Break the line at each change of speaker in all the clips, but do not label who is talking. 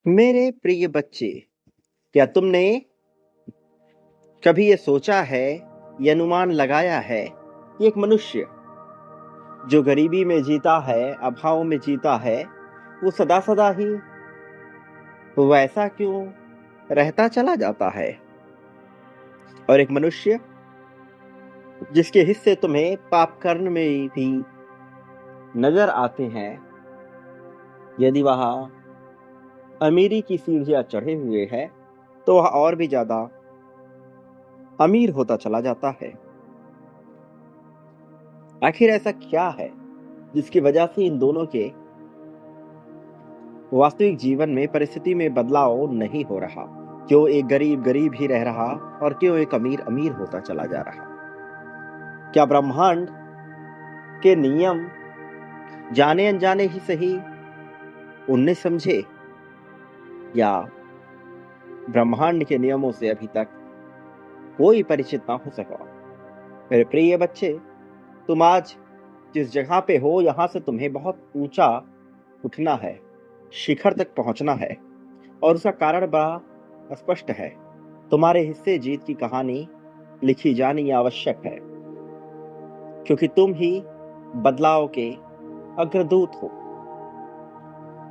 मेरे प्रिय बच्चे, क्या तुमने कभी ये सोचा है, ये अनुमान लगाया है कि एक मनुष्य जो गरीबी में जीता है, अभाव में जीता है, वो सदा सदा ही वैसा क्यों रहता चला जाता है? और एक मनुष्य जिसके हिस्से तुम्हें पाप कर्म में भी नजर आते हैं, यदि वह अमीरी की सीढ़ियां चढ़े हुए है तो वह और भी ज्यादा अमीर होता चला जाता है। आखिर ऐसा क्या है जिसकी वजह से इन दोनों के वास्तविक जीवन में परिस्थिति में बदलाव नहीं हो रहा? क्यों एक गरीब गरीब ही रह रहा और क्यों एक अमीर अमीर होता चला जा रहा? क्या ब्रह्मांड के नियम जाने अनजाने ही सही उनने समझे, या ब्रह्मांड के नियमों से अभी तक कोई परिचित ना हो सका? मेरे प्रिय बच्चे, तुम आज जिस जगह पे हो यहां से तुम्हें बहुत ऊंचा उठना है, शिखर तक पहुंचना है, और उसका कारण बड़ा स्पष्ट है। तुम्हारे हिस्से जीत की कहानी लिखी जानी आवश्यक है, क्योंकि तुम ही बदलाव के अग्रदूत हो।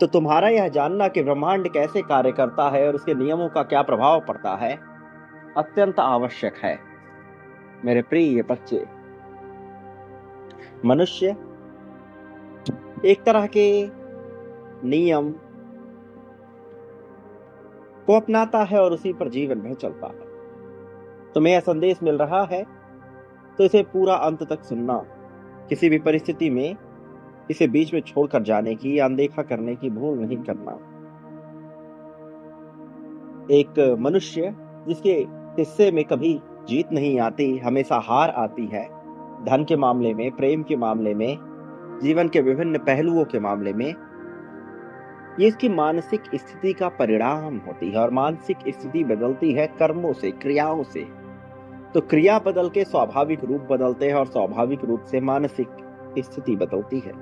तो तुम्हारा यह जानना कि ब्रह्मांड कैसे कार्य करता है और उसके नियमों का क्या प्रभाव पड़ता है अत्यंत आवश्यक है। मेरे प्रिय बच्चे, मनुष्य एक तरह के नियम को अपनाता है और उसी पर जीवन भर चलता है। तुम्हें यह संदेश मिल रहा है तो इसे पूरा अंत तक सुनना। किसी भी परिस्थिति में इसे बीच में छोड़कर जाने की या अनदेखा करने की भूल नहीं करना। एक मनुष्य जिसके हिस्से में कभी जीत नहीं आती, हमेशा हार आती है, धन के मामले में, प्रेम के मामले में, जीवन के विभिन्न पहलुओं के मामले में, ये इसकी मानसिक स्थिति का परिणाम होती है। और मानसिक स्थिति बदलती है कर्मों से, क्रियाओं से। तो क्रिया बदल के स्वाभाविक रूप बदलते हैं और स्वाभाविक रूप से मानसिक स्थिति बदलती है।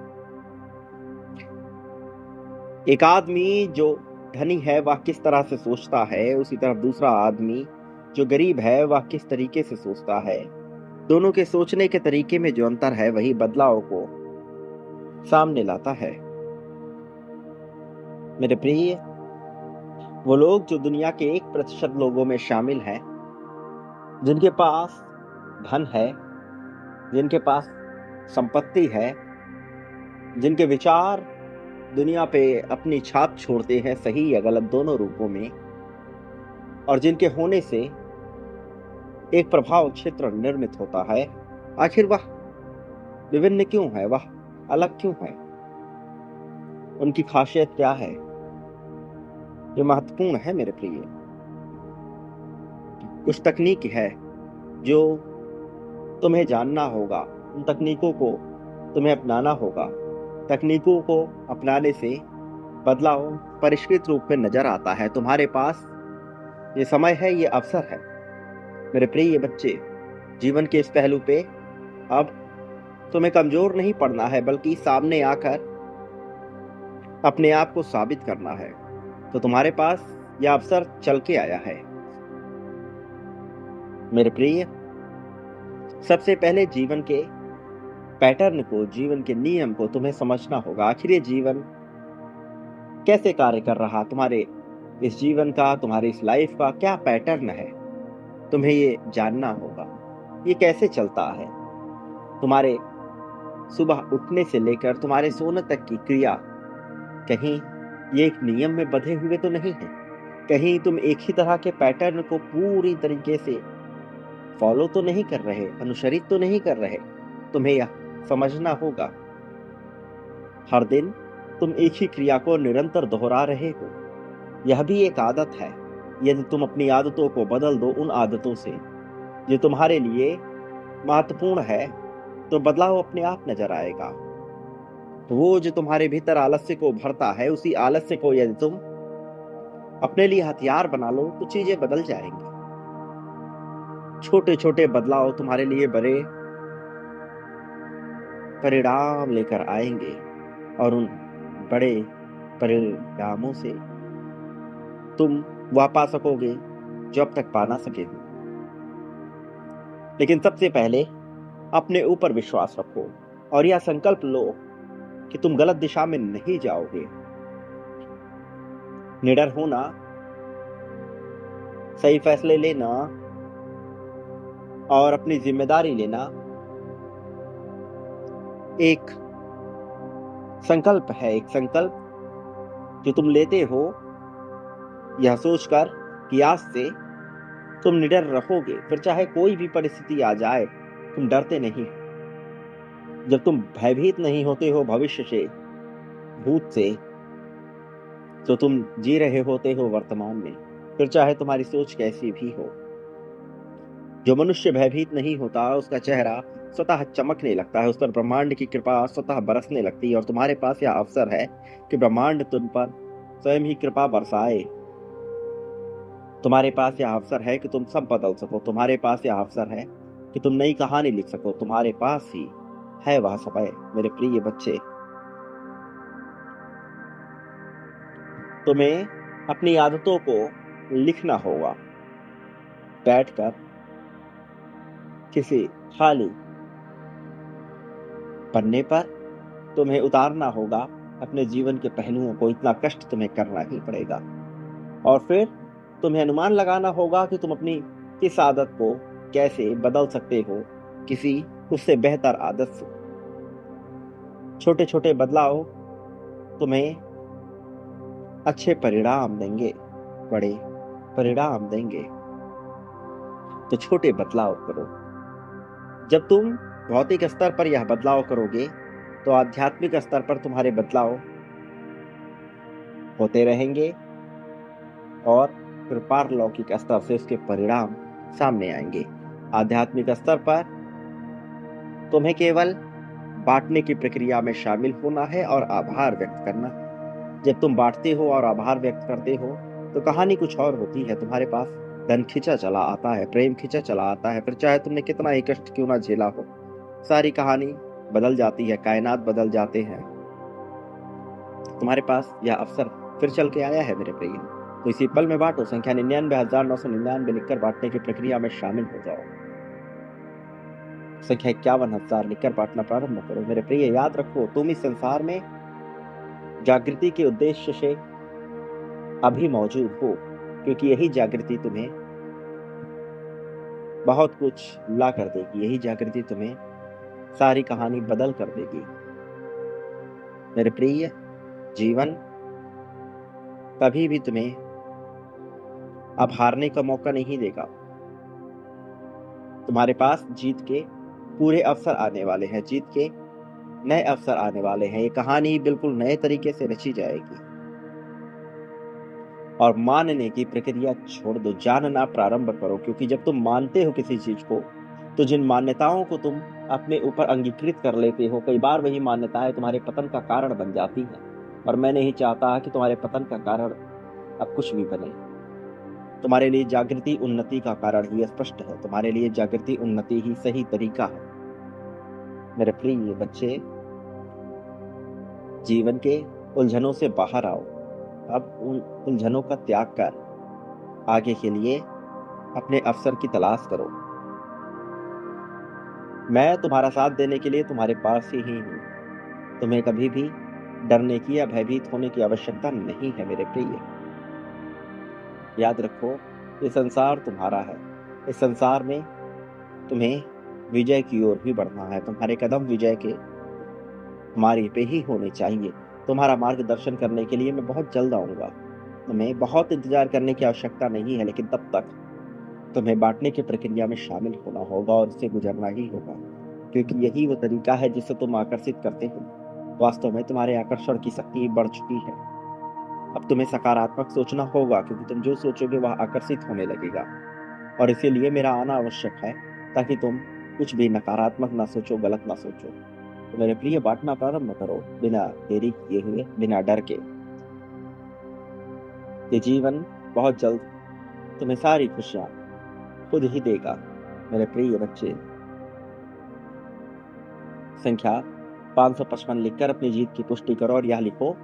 एक आदमी जो धनी है वह किस तरह से सोचता है, उसी तरह दूसरा आदमी जो गरीब है वह किस तरीके से सोचता है। दोनों के सोचने के तरीके में जो अंतर है वही बदलाव को सामने लाता है। मेरे प्रिय, वो लोग जो दुनिया के 1% लोगों में शामिल हैं, जिनके पास धन है, जिनके पास संपत्ति है, जिनके विचार दुनिया पे अपनी छाप छोड़ते हैं सही या गलत दोनों रूपों में, और जिनके होने से एक प्रभाव क्षेत्र निर्मित होता है, आखिर वह विभिन्न क्यों है, वह अलग क्यों है? उनकी खासियत क्या है? ये महत्वपूर्ण है मेरे प्रिय। कुछ तकनीक है जो तुम्हें जानना होगा, उन तकनीकों को तुम्हें अपनाना होगा। तकनीकों को अपनाने से बदलाव परिष्कृत रूप में नजर आता है। तुम्हारे पास ये समय है, ये अवसर है। मेरे प्रिय बच्चे, जीवन के इस पहलू पे अब तुम्हें कमजोर नहीं पड़ना है, बल्कि सामने आकर अपने आप को साबित करना है। तो तुम्हारे पास यह अवसर चल के आया है। मेरे प्रिय, सबसे पहले जीवन के पैटर्न को, जीवन के नियम को तुम्हें समझना होगा। आखिर ये जीवन कैसे कार्य कर रहा, तुम्हारे इस जीवन का, तुम्हारी इस लाइफ का क्या पैटर्न है, तुम्हें ये जानना होगा। ये कैसे चलता है? तुम्हारे सुबह उठने से लेकर तुम्हारे सोने तक की क्रिया, कहीं ये एक नियम में बंधे हुए तो नहीं है? कहीं तुम एक ही तरह के पैटर्न को पूरी तरीके से फॉलो तो नहीं कर रहे, अनुसरित तो नहीं कर रहे? तुम्हें यह समझना होगा, हर दिन तुम एक ही क्रिया को निरंतर दोहरा रहे हो। यह भी एक आदत है। यदि तुम अपनी आदतों को बदल दो उन आदतों से जो तुम्हारे लिए महत्वपूर्ण है, तो बदलाव अपने आप नजर आएगा। वो जो तुम्हारे भीतर आलस्य को भरता है, उसी आलस्य को यदि तुम अपने लिए हथियार बना लो तो चीजें बदल जाएंगी। छोटे छोटे बदलाव तुम्हारे लिए बड़े परिणाम लेकर आएंगे, और उन बड़े परिणामों से तुम वह पा सकोगे जो अब तक पा ना सके हो। लेकिन सबसे पहले अपने ऊपर विश्वास रखो और यह संकल्प लो कि तुम गलत दिशा में नहीं जाओगे। निडर होना, सही फैसले लेना और अपनी जिम्मेदारी लेना एक संकल्प है, एक संकल्प जो तुम लेते हो यह सोचकर कि आज से तुम निडर रहोगे, फिर चाहे कोई भी परिस्थिति आ जाए तुम डरते नहीं। जब तुम भयभीत नहीं होते हो भविष्य से, भूत से, तो तुम जी रहे होते हो वर्तमान में, फिर चाहे तुम्हारी सोच कैसी भी हो। जो मनुष्य भयभीत नहीं होता उसका चेहरा स्वतः चमकने लगता है, उस पर ब्रह्मांड की कृपा स्वतः बरसने लगती है और तुम्हारे पास यह अवसर है कि ब्रह्मांड तुम पर स्वयं ही कृपा बरसाए। तुम्हारे पास यह अवसर है कि तुम सब बदल सको, तुम्हारे पास यह अवसर है कि तुम नई कहानी लिख सको, तुम्हारे पास ही है वह समय। मेरे प्रिय बच्चे, तुम्हें अपनी आदतों को लिखना होगा। बैठकर किसी खाली पन्ने पर तुम्हें उतारना होगा अपने जीवन के पहलुओं को, इतना कष्ट तुम्हें करना ही पड़ेगा। और फिर तुम्हें अनुमान लगाना होगा कि तुम अपनी किस आदत को कैसे बदल सकते हो किसी उससे बेहतर आदत से। छोटे छोटे बदलाव तुम्हें अच्छे परिणाम देंगे, बड़े परिणाम देंगे। तो छोटे बदलाव करो। जब तुम भौतिक स्तर पर यह बदलाव करोगे तो आध्यात्मिक स्तर पर तुम्हारे बदलाव होते रहेंगे और फिर पारलौकिक स्तर से उसके परिणाम सामने आएंगे। आध्यात्मिक स्तर पर तुम्हें केवल बांटने की प्रक्रिया में शामिल होना है और आभार व्यक्त करना। जब तुम बांटते हो और आभार व्यक्त करते हो तो कहानी कुछ और होती है। तुम्हारे पास धन खिंचा चला आता है, प्रेम खिंचा चला आता है, फिर चाहे तुमने कितना ही कष्ट क्यों ना झेला हो, सारी कहानी बदल जाती है, कायनात बदल जाते हैं। तुम्हारे पास यह अवसर फिर चल के आया है मेरे प्रिय। तो इसी पल में बांटो। संख्या 99,999 लिखकर बांटने की प्रक्रिया में शामिल हो जाओ। संख्या 51,000 लिखकर बांटना प्रारंभ करो। मेरे प्रिय, याद रखो, तुम इस संसार में जागृति के उद्देश्य से अभी मौजूद हो, क्योंकि यही जागृति तुम्हें बहुत कुछ ला कर देगी। यही जागृति तुम्हें सारी कहानी बदल कर देगी। मेरे प्रिय, जीवन कभी भी तुम्हें अब हारने का मौका नहीं देगा। तुम्हारे पास जीत के पूरे अवसर आने वाले हैं, जीत के नए अवसर आने वाले हैं। ये कहानी बिल्कुल नए तरीके से रची जाएगी। और मानने की प्रक्रिया छोड़ दो, जानना प्रारंभ करो, क्योंकि जब तुम मानते हो किसी चीज को तो जिन मान्यताओं को तुम अपने ऊपर अंगीकृत कर लेते हो, कई बार वही मान्यताएं तुम्हारे पतन का कारण बन जाती हैं। और मैं नहीं चाहता कि तुम्हारे पतन का कारण अब कुछ भी बने। तुम्हारे लिए जागृति उन्नति का कारण ही स्पष्ट है। तुम्हारे लिए जागृति उन्नति ही सही तरीका है। मेरे प्रिय बच्चे, जीवन के उलझनों से बाहर आओ। अब उन उलझनों का त्याग कर आगे के लिए अपने अवसर की तलाश करो। मैं तुम्हारा साथ देने के लिए तुम्हारे पास ही हूँ। तुम्हें कभी भी डरने की या भयभीत होने की आवश्यकता नहीं है मेरे प्रिय। याद रखो, ये संसार तुम्हारा है। इस संसार में तुम्हें विजय की ओर भी बढ़ना है। तुम्हारे कदम विजय के हमारे पे ही होने चाहिए। तुम्हारा मार्गदर्शन करने के लिए मैं बहुत जल्द आऊंगा। तुम्हें बहुत इंतजार करने की आवश्यकता नहीं है, लेकिन तब तक तुम्हें बांटने की प्रक्रिया में शामिल होना होगा और उससे गुजरना ही होगा, क्योंकि यही वो तरीका है जिससे तुम आकर्षित करते हो। वास्तव में तुम्हारे आकर्षण की शक्ति बढ़ चुकी है। अब तुम्हें सकारात्मक सोचना होगा, क्योंकि तुम जो सोचोगे वह आकर्षित होने लगेगा। और इसीलिए मेरा आना आवश्यक है, ताकि तुम कुछ भी नकारात्मक ना सोचो, गलत ना सोचो। तो मेरे प्रिय, बांटना प्रारंभ करो बिना देरी किए हुए, बिना डर के। ये जीवन बहुत जल्द तुम्हें सारी खुशियां खुद ही देगा। मेरे प्रिय बच्चे, संख्या 555 लिखकर अपनी जीत की पुष्टि करो और यह लिखो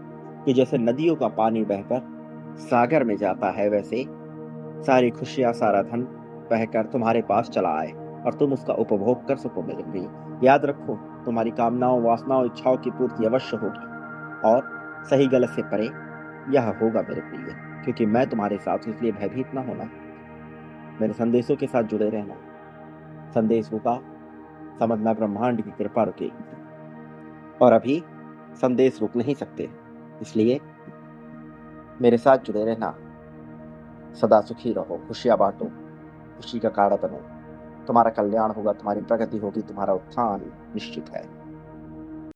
कि जैसे नदियों का पानी बहकर सागर में जाता है, वैसे सारी खुशियाँ, सारा धन बहकर तुम्हारे पास चला आए और तुम उसका उपभोग कर सको मेरे प्रिय। याद रखो, तुम्हारी कामनाओं, वासनाओं, इच्छाओं की पूर्ति अवश्य होगी और सही गलत से परे यह होगा मेरे प्रिय, क्योंकि मैं तुम्हारे साथ हूं, इसलिए भयभीत ना होना। मेरे संदेशों के साथ जुड़े रहना। संदेश होगा, समझना ब्रह्मांड की कृपा रुकेगी और अभी संदेश रुक नहीं सकते, इसलिए मेरे साथ जुड़े रहना। सदा सुखी रहो, खुशियां बांटो, खुशी का कारण बनो। तुम्हारा कल्याण होगा, तुम्हारी प्रगति होगी, तुम्हारा उत्थान निश्चित है।